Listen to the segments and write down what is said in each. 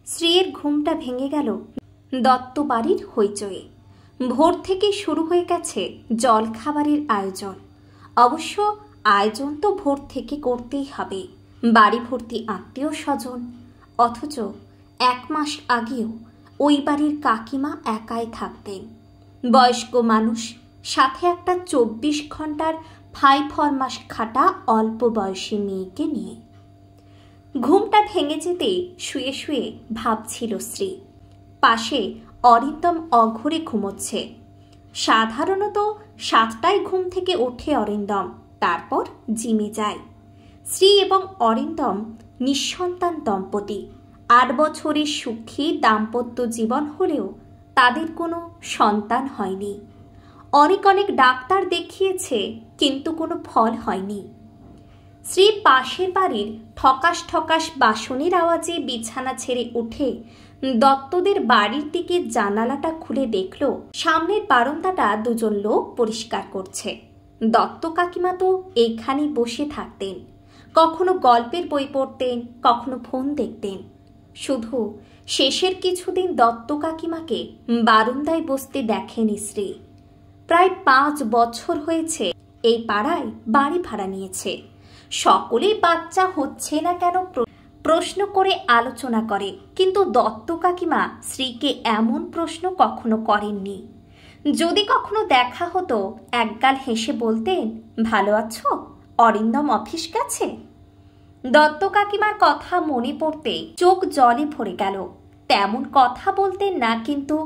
শ্রীয়ের ঘুমটা ভেঙে গেল দত্ত বাড়ির হইচয়ে। ভোর থেকে শুরু হয়ে গেছে জলখাবারের আয়োজন। অবশ্য আয়োজন তো ভোর থেকে করতেই হবে, বাড়ি ভর্তি আত্মীয় স্বজন। অথচ 1 মাস আগেও ওই বাড়ির কাকিমা একাই থাকতেন, বয়স্ক মানুষ, সাথে একটা 24 ঘন্টার ফাইফরমাস খাটা অল্প বয়সী মেয়েকে নিয়ে। ঘুমটা ভেঙে যেতে শুয়ে শুয়ে ভাবছিল শ্রী। পাশে অরিন্দম অঘরে ঘুমোচ্ছে। সাধারণত 7টায় ঘুম থেকে ওঠে অরিন্দম, তারপর জিমে যায়। শ্রী এবং অরিন্দম নিঃসন্তান দম্পতি। 8 বছরের সুখী দাম্পত্য জীবন হলেও তাদের কোনো সন্তান হয়নি। অনেক ডাক্তার দেখিয়েছে, কিন্তু কোনো ফল হয়নি। শ্রী পাশের বাড়ির ঠকাস বাসনের আওয়াজে বিছানা ছেড়ে উঠে দত্তদের বাড়ির দিকে জানালাটা খুলে দেখল সামনের বারান্দাটা 2জন লোক পরিষ্কার করছে। দত্ত কাকিমা তো এইখানেই বসে থাকতেন, কখনো গল্পের বই পড়তেন, কখনো ফোন দেখতেন। শুধু শেষের কিছুদিন দত্ত কাকিমাকে বারান্দায় বসতে দেখেনি শ্রী। প্রায় 5 বছর হয়েছে এই পাড়ায় বাড়ি ভাড়া নিয়েছে। সকলেই বাচ্চা হচ্ছে না কেন প্রশ্ন করে আলোচনা করে, কিন্তু দত্ত কাকিমা শ্রীকে এমন প্রশ্ন কখনো করেননি। যদি কখনো দেখা হতো একগাল হেসে বলতেন, ভালো আছো, অরিন্দম অফিস গেছে। দত্ত কাকিমার কথা মনে পড়তে চোখ জলে ভরে গেল। তেমন কথা বলতেন না, কিন্তু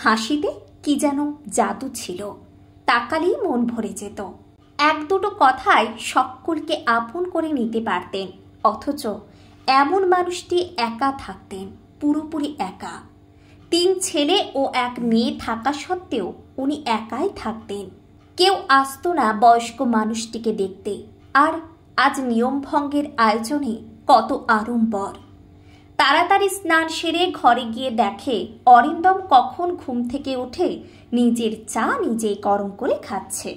হাসিতে কি যেন জাদু ছিল, তাকালেই মন ভরে যেত। 1-2 কথায় সকলকে আপন করে নিতে পারতেন। অথচ এমন মানুষটি একা থাকতেন, পুরোপুরি একা। 3 ছেলে ও 1 মেয়ে থাকা সত্ত্বেও উনি একাই থাকতেন। কেউ আসতো না বয়স্ক মানুষটিকে দেখতে। আর আজ নিয়ম ভঙ্গের আয়োজনে কত আড়ম্বর। তাড়াতাড়ি স্নান সেরে ঘরে গিয়ে দেখে অরিন্দম কখন ঘুম থেকে উঠে নিজের চা নিজেই গরম করে খাচ্ছে।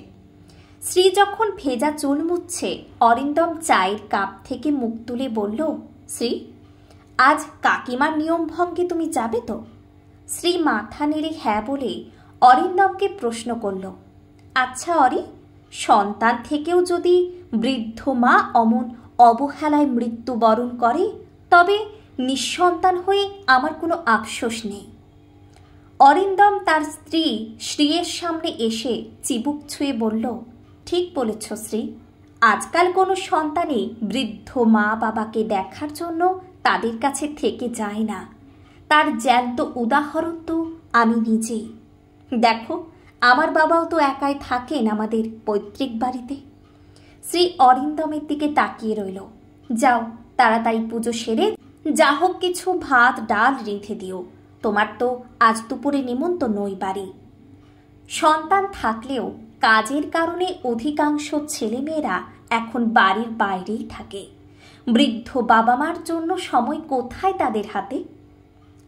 শ্রী যখন ভেজা চুল মুছছে, অরিন্দম চায়ের কাপ থেকে মুখ তুলে বলল, শ্রী, আজ কাকিমার নিয়ম ভঙ্গে তুমি যাবে তো? শ্রী মাথা নেড়ে হ্যাঁ বলে অরিন্দমকে প্রশ্ন করল, আচ্ছা অরি, সন্তান থেকেও যদি বৃদ্ধ মা অমন অবহেলায় মৃত্যুবরণ করে, তবে নিঃসন্তান হয়ে আমার কোনো আফসোস নেই। অরিন্দম তার স্ত্রী শ্রীয়ের সামনে এসে চিবুক ছুঁয়ে বলল, ঠিক বলেছ শ্রী, আজকাল কোনো সন্তানই বৃদ্ধ মা বাবাকে দেখার জন্য তাদের কাছে থেকে যায় না। তার জ্যান্ত উদাহরণ তো আমি নিজেই। দেখো, আমার বাবাও তো একাই থাকেন আমাদের পৈতৃক বাড়িতে। শ্রী অরিন্দমের দিকে তাকিয়ে রইল। যাও, তাড়াতাড়ি পুজো সেরে যা হোক কিছু ভাত ডাল রেঁধে দিও, তোমার তো আজ দুপুরে নিমন্ত্রণ ওই বাড়ি। সন্তান থাকলেও কাজের কারণে অধিকাংশ ছেলেমেয়েরা এখন বাড়ির বাইরেই থাকে। বৃদ্ধ বাবা মার জন্য সময় কোথায় তাদের হাতে?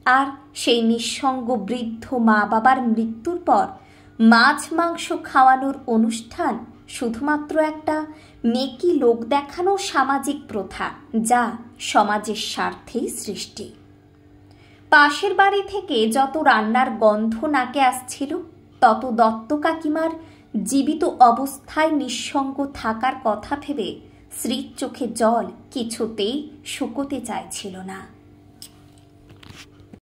আর সেই নিঃসঙ্গ বৃদ্ধ মা বাবার মৃত্যুর পর মাছ মাংস খাওয়ানোর অনুষ্ঠান শুধুমাত্র একটা মেকি লোক দেখানো সামাজিক প্রথা, যা সমাজের স্বার্থেই সৃষ্টি। পাশের বাড়ি থেকে যত রান্নার গন্ধ নাকে আসছিল, তত দত্ত কাকিমার জীবিত অবস্থায় নিঃসঙ্গ থাকার কথা ভেবে শ্রীর চোখে জল কিছুতেই শুকোতে চাইছিল না।